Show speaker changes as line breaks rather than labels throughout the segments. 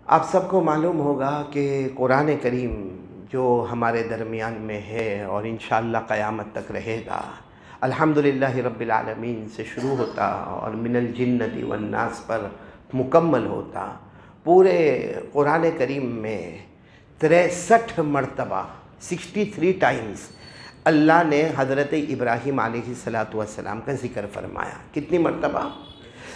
आप सबको मालूम होगा कि कुरान करीम जो हमारे दरमियान में है और इंशाअल्लाह क़यामत तक रहेगा, अल्हम्दुलिल्लाहि रब्बिल आलमीन से शुरू होता और मिनल जिन्नति वन्नास पर मुकम्मल होता। पूरे कुरान करीम में 63 मरतबा 63 टाइम्स अल्लाह ने हज़रत इब्राहीम अलैहिस्सलातु वस्सलाम का ज़िक्र फरमाया। कितनी मरतबा?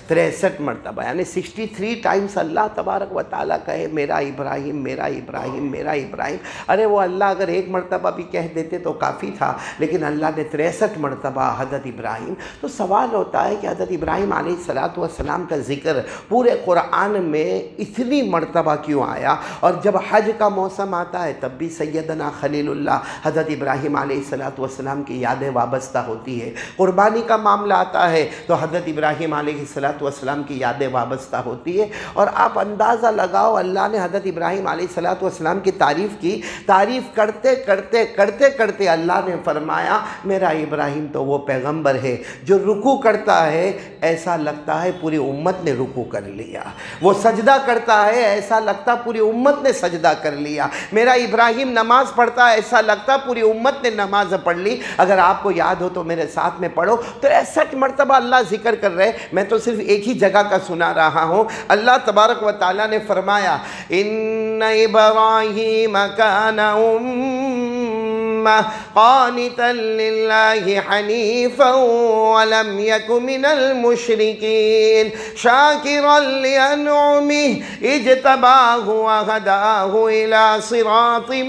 63 मरतबा, यानी 63 टाइम्स अल्लाह तबारक व ताला कहे मेरा इब्राहीम मेरा इब्राहीम मेरा इब्राहीम। अरे वो अल्लाह अगर एक मरतबा भी कह देते तो काफ़ी था, लेकिन अल्लाह ने 63 मरतबा हज़रत इब्राहीम। तो सवाल होता है कि हज़रत इब्राहीम अलैहिस्सलातु वस्सलाम का ज़िक्र पूरे कुरान में इतनी मरतबा क्यों आया? और जब हज का मौसम आता है तब भी सैयदना खलीलुल्लाह हज़रत इब्राहीम अलैहिस्सलातु वस्सलाम की यादें वाबस्ता होती है। कुर्बानी का मामला आता है तो हज़रत इब्राहीम अलैहिस्सलातु वस्सलाम की यादें वाबस्ता होती है। और आप अंदाज़ा लगाओ, अल्लाह ने हज़रत इब्राहीम अलैहिस्सलातु वस्सलाम की तारीफ़ की। तारीफ़ करते करते करते करते अल्लाह ने फरमाया मेरा इब्राहीम तो वो पैगंबर है जो रुकू करता है ऐसा लगता है पूरी उम्मत ने रुकू कर लिया। वो सजदा करता है ऐसा लगता पूरी उम्मत ने सजदा कर लिया। मेरा इब्राहीम नमाज़ पढ़ता है ऐसा लगता पूरी उम्मत ने नमाज पढ़ ली। अगर आपको याद हो तो मेरे साथ में पढ़ो। 63 मरतबा अल्लाह जिक्र कर रहे, मैं तो सिर्फ एक ही जगह का सुना रहा हूँ। अल्लाह तबारक व ताला ने फरमाया इन्ना इब्राहीम काना उम्मा क़ानितन लिल्लाहि हनीफ़न व लम यकु मिनल मुशरिकीन शाकिरन लिअनउमिहि इज्तबाहु व हदाहु इला सिरातिम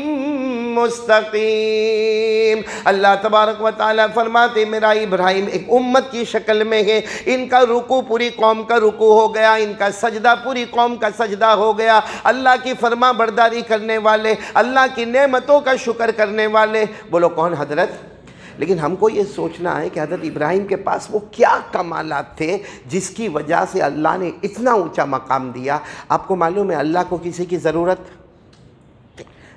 मुस्तकीम। अल्लाह तबारक व ताला फरमाते मेरा इब्राहीम एक उम्मत की शक्ल में है। इनका रुकू पूरी कौम का रुकू हो गया, इनका सजदा पूरी कौम का सजदा हो गया। अल्लाह की फरमा बरदारी करने वाले, अल्लाह की नेमतों का शुक्र करने वाले। बोलो कौन? हजरत। लेकिन हमको ये सोचना है कि हज़रत इब्राहीम के पास वो क्या कमालात थे जिसकी वजह से अल्लाह ने इतना ऊंचा मकाम दिया। आपको मालूम है अल्लाह को किसी की ज़रूरत,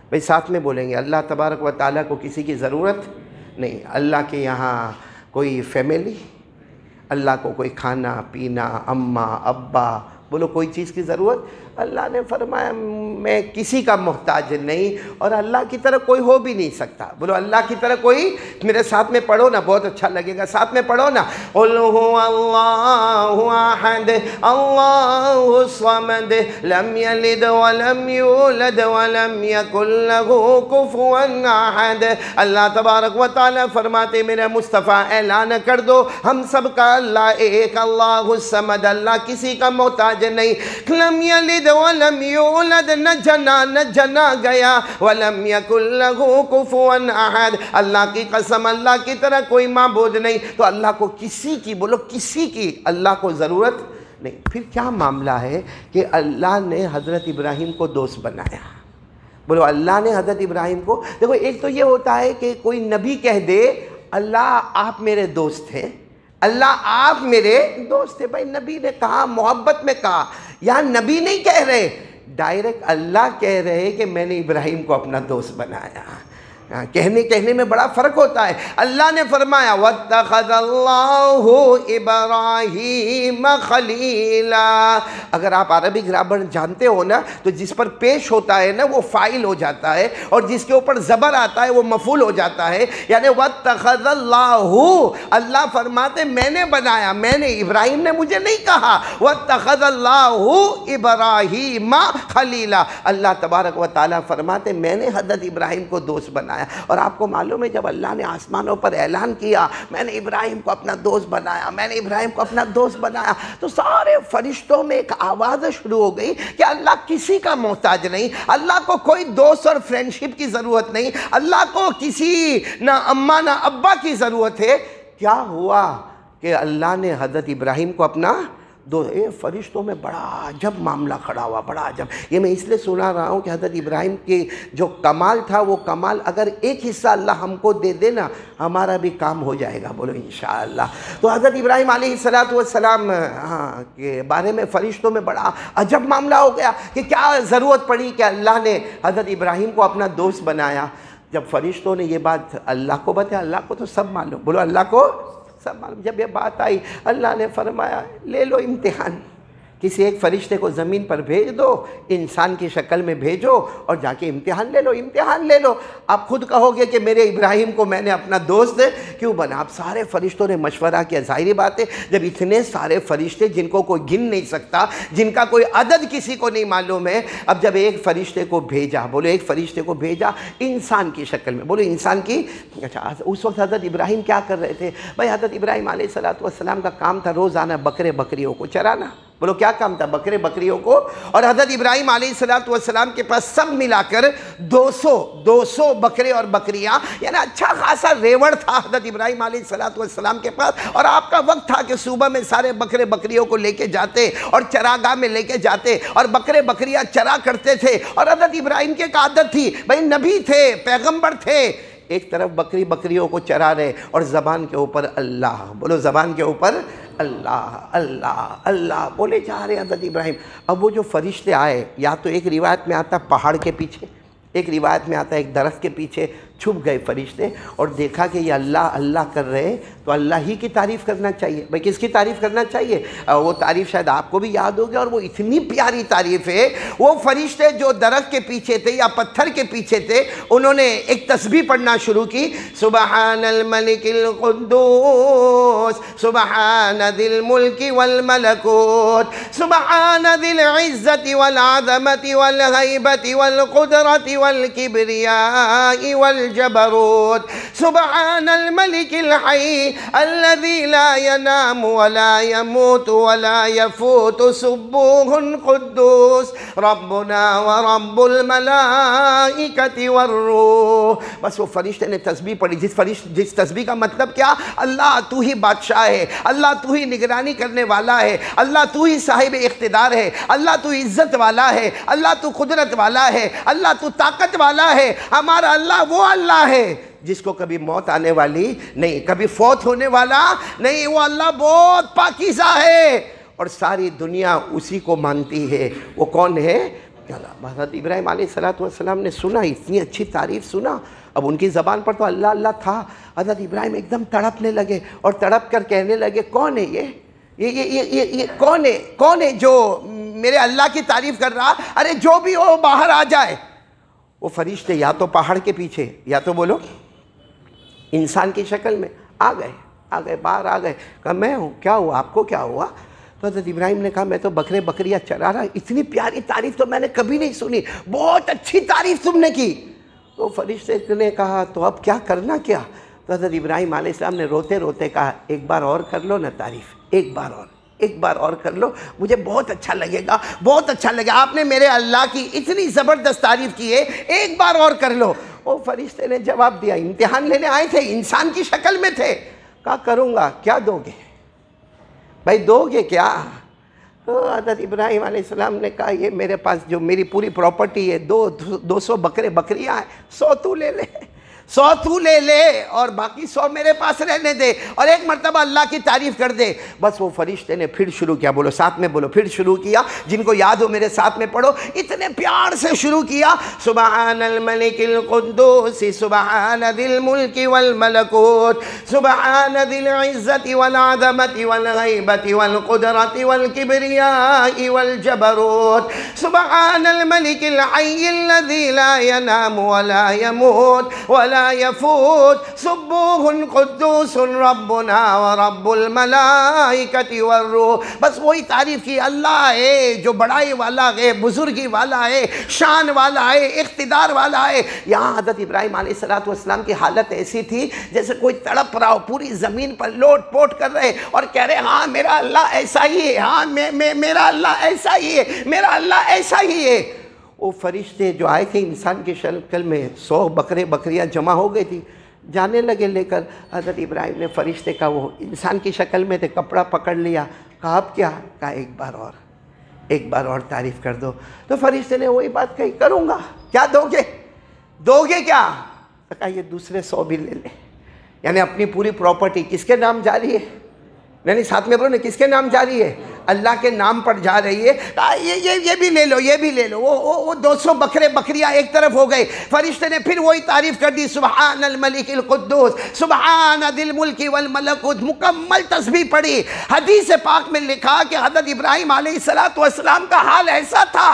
भाई साथ में बोलेंगे, अल्लाह तबारक व ताला को किसी की ज़रूरत नहीं। अल्लाह के यहाँ कोई फैमिली, अल्लाह को कोई खाना पीना, अम्मा अब्बा, बोलो कोई चीज़ की ज़रूरत? अल्लाह ने फरमाया मैं किसी का मोहताज नहीं और अल्लाह की तरह कोई हो भी नहीं सकता। बोलो अल्लाह की तरह कोई। मेरे साथ में पढ़ो ना, बहुत अच्छा लगेगा। साथ में पढ़ो ना, कुल हुवल्लाहु अहद अल्लाहु समद लम यलिद व लम यूलद व लम यकुल लहू कुफुवन अहद। अल्लाह तबारक व तआला फरमाते मेरे मुस्तफ़ा ऐलान कर दो हम सब का अल्लाह एक, अल्लाहु समद, अल्लाह किसी का मोहताज नहीं। लम यलिद वलम यूलद, न जना गया, वलम यकुल लहू कुफुवन अहद, अल्लाह की कसम अल्लाह की तरह कोई माबूद नहीं। तो अल्लाह को किसी की, बोलो किसी की अल्लाह को ज़रूरत नहीं। फिर क्या मामला है कि अल्लाह ने हज़रत इब्राहीम को दोस्त बनाया? बोलो अल्लाह ने हज़रत इब्राहीम को, देखो एक तो ये होता है कि कोई नबी कह दे अल्लाह आप मेरे दोस्त हैं, अल्लाह आप मेरे दोस्त हैं। भाई नबी ने कहा, मोहब्बत में कहा। यहाँ नबी नहीं कह रहे, डायरेक्ट अल्लाह कह रहे कि मैंने इब्राहीम को अपना दोस्त बनाया। कहने में बड़ा फ़र्क होता है। अल्लाह ने फरमाया वत्तख़ज़ल्लाहु इब्राहीम खलीला। अगर आप अरबी ग्रामर जानते हो ना तो जिस पर पेश होता है ना वो फ़ाइल हो जाता है और जिसके ऊपर ज़बर आता है वो मफ़ूल हो जाता है। यानी वत्तख़ज़ल्लाहु, अल्लाह फरमाते मैंने बनाया, मैंने, इब्राहीम ने मुझे नहीं कहा। वत्तख़ज़ल्लाहु इब्राहीम खलीला, अल्लाह तबारक व ताला फरमाते मैंने हज़रत इब्राहीम को दोस्त बनाया। और आपको मालूम है जब अल्लाह ने आसमानों पर ऐलान किया मैंने इब्राहीम को अपना दोस्त बनाया, मैंने इब्राहीम को अपना दोस्त बनाया, तो सारे फरिश्तों में एक आवाज़ शुरू हो गई कि अल्लाह किसी का मोहताज नहीं, अल्लाह को कोई दोस्त और फ्रेंडशिप की ज़रूरत नहीं, अल्लाह को किसी ना अम्मा ना अब्बा की ज़रूरत है। क्या हुआ कि अल्लाह ने हज़रत इब्राहीम को अपना फरिश्तों में बड़ा अजब मामला खड़ा हुआ, बड़ा अजब। ये मैं इसलिए सुना रहा हूँ कि हज़रत इब्राहीम के जो कमाल था वो कमाल अगर एक हिस्सा अल्लाह हमको दे देना हमारा भी काम हो जाएगा। बोलो इंशाअल्लाह। तो हज़रत इब्राहीम अलैहिस्सलातु वस्सलाम के बारे में फ़रिश्तों में बड़ा अजब मामला हो गया कि क्या ज़रूरत पड़ी कि अल्लाह ने हज़रत इब्राहीम को अपना दोस्त बनाया। जब फ़रिश्तों ने ये बात अल्लाह को बताया, अल्लाह को तो सब मालूम, बोलो अल्लाह को सब मालूम। जब ये बात आई अल्लाह ने फरमाया ले लो इम्तिहान, किसी एक फरिश्ते को ज़मीन पर भेज दो, इंसान की शक्ल में भेजो और जाके इम्तिहान ले लो, इम्तिहान ले लो। आप खुद कहोगे कि मेरे इब्राहिम को मैंने अपना दोस्त क्यों बना। आप सारे फरिश्तों ने मशवरा किया। ज़ाहिर बात है, जब इतने सारे फरिश्ते जिनको कोई गिन नहीं सकता, जिनका कोई अदद किसी को नहीं मालूम है, अब जब एक फरिश्ते को भेजा, बोलो एक फरिश्ते को भेजा इंसान की शक्ल में, बोलो इंसान की। अच्छा, उस वक्त हज़रत इब्राहिम क्या कर रहे थे भाई? हज़रत इब्राहिम अलैहिस्सलाम का काम था रोज़ाना बकरे बकरियों को चराना। बोलो क्या काम था? बकरे बकरियों को। और हज़रत इब्राहिम अलैहिस्सलाम के पास सब मिलाकर 200 बकरे और बकरियां, यानी अच्छा खासा रेवड़ था हज़रत इब्राहिम अलैहिस्सलाम के पास। और आपका वक्त था कि सुबह में सारे बकरे बकरियों को लेके जाते और चरागाह में लेके जाते और बकरे बकरियां चरा करते थे। और हज़रत इब्राहिम की एक आदत थी, भाई नबी थे, पैगम्बर थे, एक तरफ बकरी बकरियों को चरा रहे और ज़बान के ऊपर अल्लाह, बोलो ज़बान के ऊपर अल्लाह अल्लाह अल्लाह बोले जा रहे हज़रत इब्राहिम। अब वो जो फरिश्ते आए, या तो एक रिवायत में आता पहाड़ के पीछे, एक रिवायत में आता एक दरख्त के पीछे छुप गए फरिश्ते और देखा कि ये अल्लाह अल्लाह कर रहे हैं, तो अल्लाह ही की तारीफ़ करना चाहिए। भाई किसकी तारीफ़ करना चाहिए? वो तारीफ़ शायद आपको भी याद होगी, और वो इतनी प्यारी तारीफ़ है। वो फरिश्ते जो दरख्त के पीछे थे या पत्थर के पीछे थे, उन्होंने एक तस्बीह पढ़ना शुरू की, सुबहानल मलिकिल कुद्दूस सुबहानदिल मुल्की वल मलकूत सुबहानदिल इज़्ज़ति वल आज़मति वल गैबति वल कुदरति वल किब्रियाई वल जबरूत सुबहानल मलिकिल हय्य अल्लज़ी ला यनामु वला यमूतु वला यफूतु सुब्बूहुन कुद्दूस रब्बुना व रब्बुल मलाइकति वर्रूह। बस वो फरिश्ते ने तस्बीह पढ़ी। जिस तस्बीह का मतलब क्या? अल्लाह तू ही बादशाह है, अल्लाह तू ही निगरानी करने वाला है, अल्लाह तू ही साहिब इख्तिदार है, अल्लाह तू इज़्ज़त वाला है, अल्लाह तू कुदरत वाला है, अल्लाह तू ताकत वाला है। हमारा अल्लाह वो अल्लाह है जिसको कभी मौत आने वाली नहीं, कभी फौत होने वाला नहीं। वो अल्लाह बहुत पाकीज़ा है और सारी दुनिया उसी को मानती है। वो कौन है? हज़रत इब्राहिम अलैहिस्सलाम ने सुना, इतनी अच्छी तारीफ़ सुना। अब उनकी ज़बान पर तो अल्लाह अल्लाह था। हज़रत इब्राहिम एकदम तड़पने लगे और तड़प कर कहने लगे, कौन है ये कौन है? कौन है जो मेरे अल्लाह की तारीफ़ कर रहा? अरे जो भी हो बाहर आ जाए। वो फरिश्ते या तो पहाड़ के पीछे, या तो बोलो इंसान की शक्ल में आ गए, बाहर आ गए। कहा मैं हूँ। क्या हुआ? आपको क्या हुआ? तो हज़रत इब्राहिम ने कहा मैं तो बकरे बकरियाँ चरा रहा। इतनी प्यारी तारीफ़ तो मैंने कभी नहीं सुनी, बहुत अच्छी तारीफ़ तुमने की। तो फरिश्ते ने कहा तो अब क्या करना क्या? तो हज़रत इब्राहिम अलैहिस्सलाम ने रोते रोते कहा एक बार और कर लो ना तारीफ़, एक बार और कर लो, मुझे बहुत अच्छा लगेगा, बहुत अच्छा लगेगा। आपने मेरे अल्लाह की इतनी ज़बरदस्त तारीफ़ की है, एक बार और कर लो। वो फरिश्ते ने जवाब दिया, इम्तिहान लेने आए थे, इंसान की शक्ल में थे। कहा करूँगा। क्या दोगे भाई, दोगे क्या? तो हज़रत इब्राहिम अलैहिस्सलाम ने कहा ये मेरे पास जो मेरी पूरी प्रॉपर्टी है, 200 बकरे बकरियाँ हैं, 100 तू ले ले, 100 तू ले ले और बाकी 100 मेरे पास रहने दे और एक मरतबा अल्लाह की तारीफ़ कर दे। बस वो फरिश्ते ने फिर शुरू किया, बोलो साथ में बोलो, फिर शुरू किया। जिनको याद हो मेरे साथ में पढ़ो, इतने प्यार से शुरू किया, सुबहानल मलिकिल कुद्दूस सुबहानदिल मुल्की वल मलकूत सुबहानदिल इज़्ज़ति वल आज़मति वल गैबति वल कुदरति वल किब्रियाई वल जबरूत सुबहानल मलिकिल हय्य अल्लज़ी ला यनामु वला यमूत वला यफूत सुब्बूहुन कुद्दूसुन रब्बुना व रब्बुल मलाइकति वर्रूह। बस वही तारीफ़ की, अल्लाह है जो बड़ाई वाला है, बुजुर्गी वाला है, शान वाला है, इख्तिदार वाला है। यहाँ हज़रत इब्राहिम अलैहिस्सलाम की हालत ऐसी थी जैसे कोई तड़प रहा हो, पूरी ज़मीन पर लोट पोट कर रहे और कह रहे हाँ मेरा अल्लाह ऐसा ही है, हाँ मेरा अल्लाह ऐसा ही है, मेरा अल्लाह ऐसा ही है। वो फरिश्ते जो आए थे इंसान की शक्ल में, 100 बकरे बकरियां जमा हो गई थी, जाने लगे लेकर। हज़रत इब्राहिम ने फरिश्ते का वो इंसान की शक्ल में थे कपड़ा पकड़ लिया। कहा अब क्या? कहा एक बार और तारीफ़ कर दो। तो फरिश्ते ने वही बात कही, करूँगा। क्या दोगे क्या? तो कहा ये दूसरे 100 भी ले ले, यानी अपनी पूरी प्रॉपर्टी किसके नाम जारी है? नहीं साथ में बोलो ना, किसके नाम जा रही है? अल्लाह के नाम पर जा रही है। ये भी ले लो, ये भी ले लो। वो 200 बकरे बकरियां एक तरफ हो गए। फरिश्ते ने फिर वही तारीफ कर दी, सुबहानल मलिकिल कुद्दूस सुबहान दिल मुल्की वल मलकुत, मुकम्मल तस्बीह पढ़ी। हदीस पाक में लिखा कि हज़रत इब्राहीम अलैहिस्सलातु वस्सलाम का हाल ऐसा था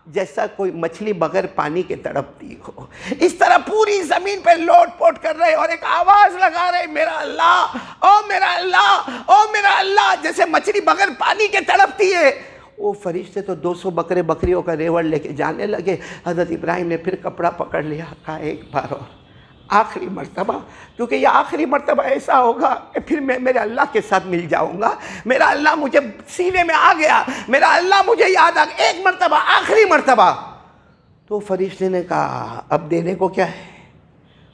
जैसा कोई मछली बगैर पानी के तड़पती हो। इस तरह पूरी ज़मीन पे लोट पोट कर रहे और एक आवाज़ लगा रहे, मेरा अल्लाह, ओ मेरा अल्लाह, ओ मेरा अल्लाह, जैसे मछली बगैर पानी के तड़पती है। वो फरिश्ते तो 200 बकरे बकरियों का रेवड़ लेके जाने लगे। हज़रत इब्राहीम ने फिर कपड़ा पकड़ लिया, कहा एक बार और, आखिरी मर्तबा, क्योंकि ये आखिरी मर्तबा ऐसा होगा कि फिर मैं मेरे अल्लाह के साथ मिल जाऊंगा। मेरा अल्लाह मुझे सीने में आ गया, मेरा अल्लाह मुझे याद आ गया, एक मर्तबा, आखिरी मर्तबा। तो फरिश्ते ने कहा अब देने को क्या है?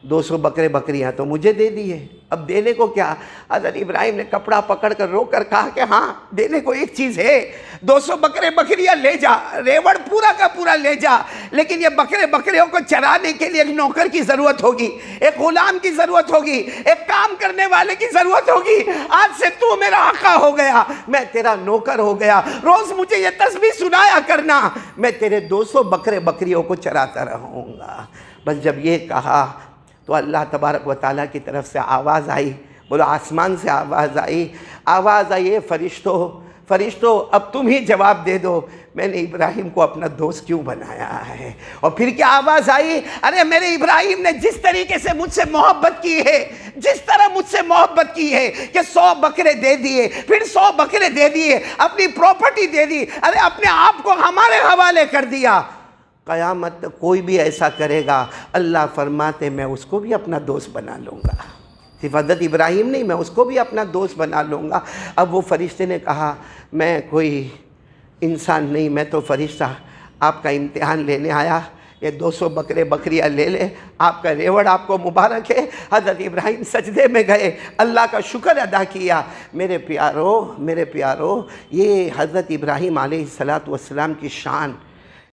200 बकरे बकरियां तो मुझे दे दिए, अब देने को क्या? हज़रत इब्राहीम ने कपड़ा पकड़ कर रोकर कहा कि हाँ देने को एक चीज़ है, 200 बकरे बकरियां ले जा, रेवड़ पूरा का पूरा ले जा, लेकिन ये बकरे बकरियों को चराने के लिए एक नौकर की ज़रूरत होगी, एक गुलाम की ज़रूरत होगी, एक काम करने वाले की ज़रूरत होगी। आज से तू मेरा आका हो गया, मैं तेरा नौकर हो गया, रोज़ मुझे ये तस्बीह सुनाया करना, मैं तेरे 200 बकरे बकरियों को चराता रहूँगा। बस जब ये कहा तो अल्लाह तबारक व तआला की तरफ से आवाज़ आई, बोलो आसमान से आवाज़ आई, फरिश्तों अब तुम ही जवाब दे दो, मैंने इब्राहीम को अपना दोस्त क्यों बनाया है? और फिर क्या आवाज़ आई, अरे मेरे इब्राहीम ने जिस तरीके से मुझसे मोहब्बत की है, जिस तरह मुझसे मोहब्बत की है कि 100 बकरे दे दिए, फिर 100 बकरे दे दिए, अपनी प्रॉपर्टी दे दी, अरे अपने आप को हमारे हवाले कर दिया। क़यामत तक कोई भी ऐसा करेगा, अल्लाह फरमाते मैं उसको भी अपना दोस्त बना लूँगा। सिर्फ हज़रत इब्राहीम नहीं, मैं उसको भी अपना दोस्त बना लूँगा। अब वो फरिश्ते ने कहा मैं कोई इंसान नहीं, मैं तो फरिश्ता आपका इम्तिहान लेने आया, ये 200 बकरे बकरियाँ ले ले, आपका रेवड़ आपको मुबारक है। हज़रत इब्राहीम सजदे में गए, अल्लाह का शुक्र अदा किया। मेरे प्यारो, ये हज़रत इब्राहीम अलैहिस्सलातु वस्सलाम की शान